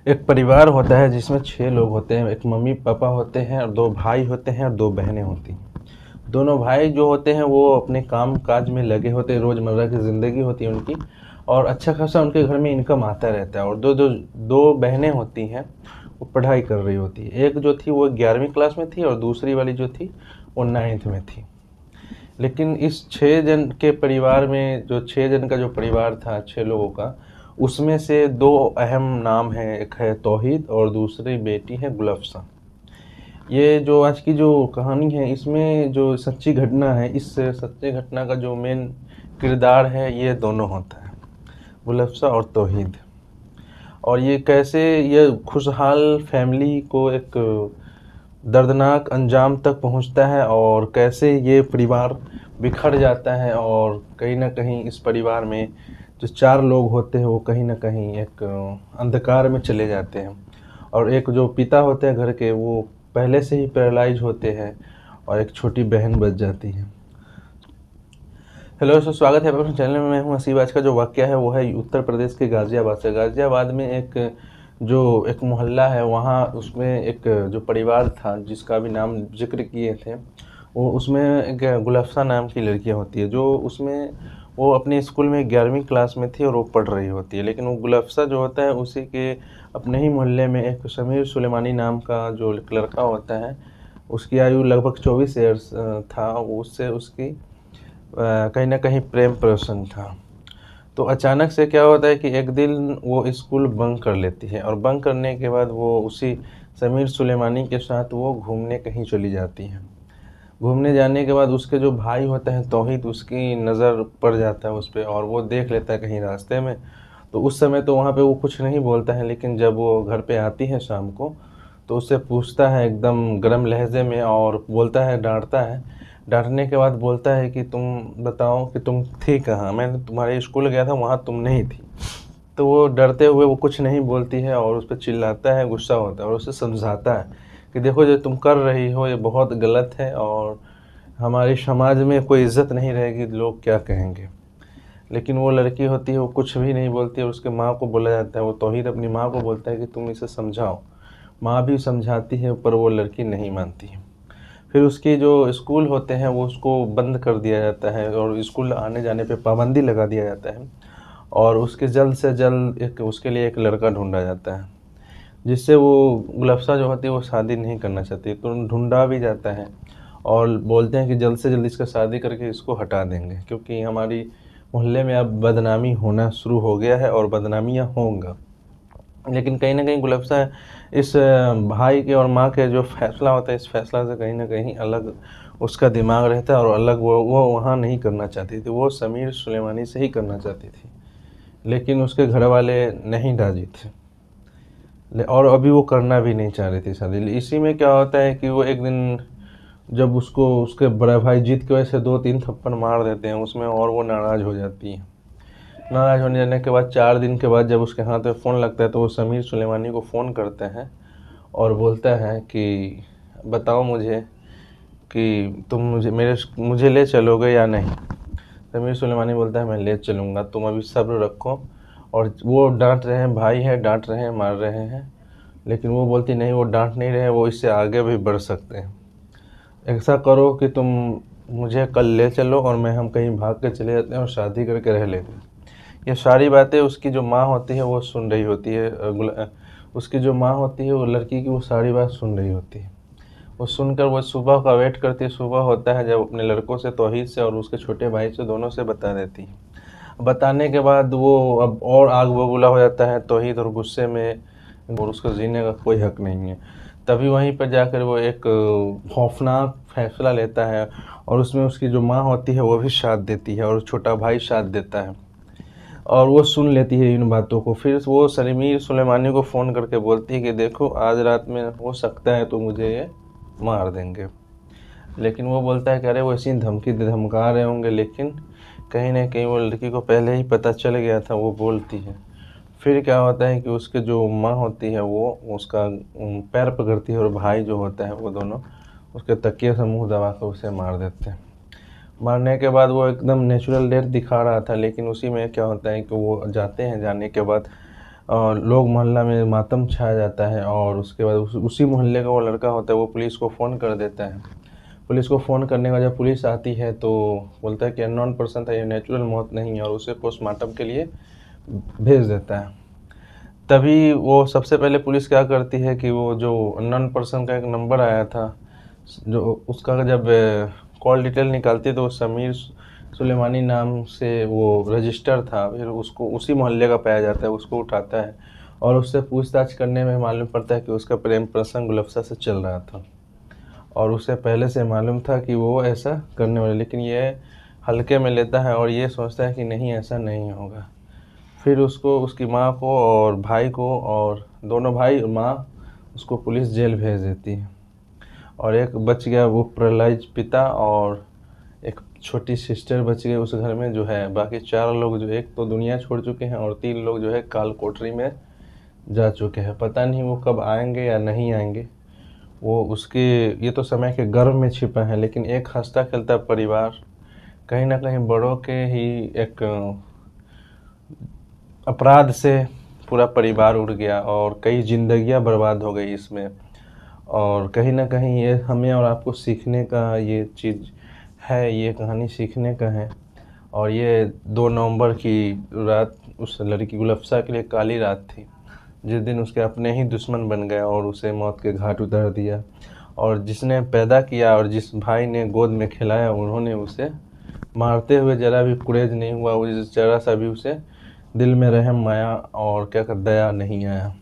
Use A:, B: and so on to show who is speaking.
A: एक परिवार होता है जिसमें 6 लोग होते हैं। एक मम्मी पापा होते हैं और 2 भाई होते हैं और 2 बहनें होती हैं। दोनों भाई जो होते हैं वो अपने काम काज में लगे होते हैं, रोज़मर्रा की ज़िंदगी होती है उनकी, और अच्छा खासा उनके घर में इनकम आता रहता है। और दो बहनें होती हैं, वो पढ़ाई कर रही होती है। एक जो थी वो 11वीं क्लास में थी और दूसरी वाली जो थी वो 9th में थी। लेकिन इस 6 जन के परिवार में, जो 6 जन का जो परिवार था, 6 लोगों का, उसमें से 2 अहम नाम हैं। एक है तौहीद और दूसरी बेटी है गुलफ्सा। ये जो आज की जो कहानी है, इसमें जो सच्ची घटना है, इस सच्ची घटना का जो मेन किरदार है ये दोनों होता है, गुलफ्सा और तौहीद। और ये कैसे ये खुशहाल फैमिली को एक दर्दनाक अंजाम तक पहुंचता है, और कैसे ये परिवार बिखर जाता है। और कहीं ना कहीं इस परिवार में जो 4 लोग होते हैं वो कहीं ना कहीं एक अंधकार में चले जाते हैं। और एक जो पिता होते हैं घर के, वो पहले से ही पैरालाइज होते हैं, और एक छोटी बहन बच जाती है। हेलो दोस्तों, स्वागत है अपने चैनल में। मैं हूं हसीब। आज का जो वाक़या है वो है उत्तर प्रदेश के गाज़ियाबाद से। गाज़ियाबाद में एक मोहल्ला है, वहाँ उसमें एक जो परिवार था जिसका भी नाम जिक्र किए थे, वो उसमें एक गुलफ्सा नाम की लड़कियाँ होती है, जो उसमें वो अपने स्कूल में 11वीं क्लास में थी और वो पढ़ रही होती है। लेकिन वो गुलफ्सा जो होता है, उसी के अपने ही मोहल्ले में एक समीर सुलेमानी नाम का जो एक लड़का होता है, उसकी आयु लगभग 24 ईयर्स था। उससे उसकी कहीं न कहीं प्रेम प्रसंग था। तो अचानक से क्या होता है कि एक दिन वो स्कूल बंक कर लेती है, और बंक करने के बाद वो उसी समीर सुलेमानी के साथ वो घूमने कहीं चली जाती है। घूमने जाने के बाद उसके जो भाई होते हैं तौहीद, उसकी नज़र पड़ जाता है उस पे, और वो देख लेता है कहीं रास्ते में। तो उस समय तो वहाँ पे वो कुछ नहीं बोलता है, लेकिन जब वो घर पे आती है शाम को, तो उससे पूछता है एकदम गर्म लहजे में, और बोलता है, डांटता है। डांटने के बाद बोलता है कि तुम बताओ कि तुम थी कहाँ, मैंने तुम्हारे स्कूल गया था, वहाँ तुम नहीं थी। तो वो डरते हुए वो कुछ नहीं बोलती है, और उस पर चिल्लाता है, गुस्सा होता है, और उसे समझाता है कि देखो जो तुम कर रही हो ये बहुत गलत है, और हमारे समाज में कोई इज्जत नहीं रहेगी, लोग क्या कहेंगे। लेकिन वो लड़की होती है, वो कुछ भी नहीं बोलती है। उसके माँ को बोला जाता है, वो तौहीद अपनी माँ को बोलता है कि तुम इसे समझाओ। माँ भी समझाती है, पर वो लड़की नहीं मानती है। फिर उसके जो स्कूल होते हैं वो उसको बंद कर दिया जाता है, और स्कूल आने जाने पे पाबंदी लगा दिया जाता है। और उसके जल्द से जल्द एक उसके लिए एक लड़का ढूंढा जाता है, जिससे वो गुलफ्सा जो होती है वो शादी नहीं करना चाहती। तो ढूंढा भी जाता है, और बोलते हैं कि जल्द से जल्द इसका शादी करके इसको हटा देंगे, क्योंकि हमारी मोहल्ले में अब बदनामी होना शुरू हो गया है और बदनामियाँ होंगा। लेकिन कहीं न कहीं गुलफ्सा इस भाई के और माँ के जो फ़ैसला होता है, इस फ़ैसला से कहीं न कहीं अलग उसका दिमाग रहता है, और अलग वो वहाँ नहीं करना चाहती थी। वो समीर सुलेमानी से ही करना चाहती थी, लेकिन उसके घरवाले नहीं राज़ी थे। और अभी वो करना भी नहीं चाह रही थी शादी। इसी में क्या होता है कि वो एक दिन जब उसको उसके बड़ा भाई जीत की वजह से 2-3 थप्पड़ मार देते हैं उसमें, और वो नाराज़ हो जाती है। नाराज़ होने जाने के बाद 4 दिन के बाद जब उसके हाथ में फ़ोन लगता है, तो वो समीर सुलेमानी को फ़ोन करते हैं, और बोलता है कि बताओ मुझे कि तुम मुझे ले चलोगे या नहीं। समीर सुलेमानी बोलता है, मैं ले चलूँगा, तुम अभी सब्र रखो। और वो डांट रहे हैं, भाई है, डांट रहे हैं, मार रहे हैं, लेकिन वो बोलती नहीं, वो डांट नहीं रहे, वो इससे आगे भी बढ़ सकते हैं। ऐसा करो कि तुम मुझे कल ले चलो, और हम कहीं भाग के चले जाते हैं और शादी करके रह लेते हैं। ये सारी बातें उसकी जो माँ होती है वो सुन रही होती है। उसकी जो माँ होती है वो लड़की की वो सारी बात सुन रही होती है। वो सुनकर वो सुबह का वेट करती है। सुबह होता है जब अपने लड़कों से, तौहीद से और उसके छोटे भाई से, दोनों से बता देती है। बताने के बाद वो अब और आग बबूला हो जाता है तौहीद, और गुस्से में, और उसको जीने का कोई हक नहीं है। तभी वहीं पर जाकर वो एक खौफनाक फैसला लेता है, और उसमें उसकी जो माँ होती है वो भी साथ देती है, और छोटा भाई साथ देता है, और वो सुन लेती है इन बातों को। फिर वो समीर सुलेमानी को फ़ोन करके बोलती है कि देखो आज रात में हो सकता है तो मुझे ये मार देंगे। लेकिन वो बोलता है कि अरे वो ऐसी धमकी धमका रहे होंगे, लेकिन कहीं ना कहीं वो लड़की को पहले ही पता चल गया था, वो बोलती है। फिर क्या होता है कि उसके जो माँ होती है वो उसका पैर पकड़ती है, और भाई जो होता है वो दोनों उसके तकिए से मुंह दबा कर उसे मार देते हैं। मारने के बाद वो एकदम नेचुरल डेथ दिखा रहा था, लेकिन उसी में क्या होता है कि वो जाते हैं, जाने के बाद और लोग मोहल्ला में मातम छाया जाता है। और उसके बाद उसी मोहल्ले का वो लड़का होता है, वो पुलिस को फ़ोन कर देता है। पुलिस को फ़ोन करने के बाद जब पुलिस आती है तो बोलता है कि अननोन पर्सन था, ये नेचुरल मौत नहीं है, और उसे पोस्टमार्टम के लिए भेज देता है। तभी वो सबसे पहले पुलिस क्या करती है कि वो जो अननोन पर्सन का एक नंबर आया था, जो उसका जब कॉल डिटेल निकालती है तो वो समीर सुलेमानी नाम से वो रजिस्टर था। फिर उसको उसी मोहल्ले का पाया जाता है, उसको उठाता है और उससे पूछताछ करने में मालूम पड़ता है कि उसका प्रेम प्रसंग गुलफ्सा से चल रहा था और उसे पहले से मालूम था कि वो ऐसा करने वाला, लेकिन ये हल्के में लेता है और ये सोचता है कि नहीं, ऐसा नहीं होगा। फिर उसको, उसकी माँ को और भाई को, और दोनों भाई और माँ उसको पुलिस जेल भेज देती है। और एक बच गया, वो प्रहलाद पिता, और एक छोटी सिस्टर बच गई उस घर में जो है। बाकी 4 लोग जो, एक तो दुनिया छोड़ चुके हैं और 3 लोग जो है काल कोठरी में जा चुके हैं। पता नहीं वो कब आएंगे या नहीं आएंगे, वो उसके, ये तो समय के गर्भ में छिपा है। लेकिन एक हंसता खेलता परिवार, कहीं ना कहीं बड़ों के ही एक अपराध से पूरा परिवार उड़ गया और कई जिंदगियां बर्बाद हो गई इसमें। और कहीं ना कहीं ये हमें और आपको सीखने का ये चीज़ है, ये कहानी सीखने का है। और ये 2 नवंबर की रात उस लड़की गुलफ्सा के लिए काली रात थी, जिस दिन उसके अपने ही दुश्मन बन गया और उसे मौत के घाट उतार दिया। और जिसने पैदा किया और जिस भाई ने गोद में खिलाया, उन्होंने उसे मारते हुए ज़रा भी गुरेज नहीं हुआ, वो ज़रा सा भी उसे दिल में रहम, माया और क्या कहते दया नहीं आया।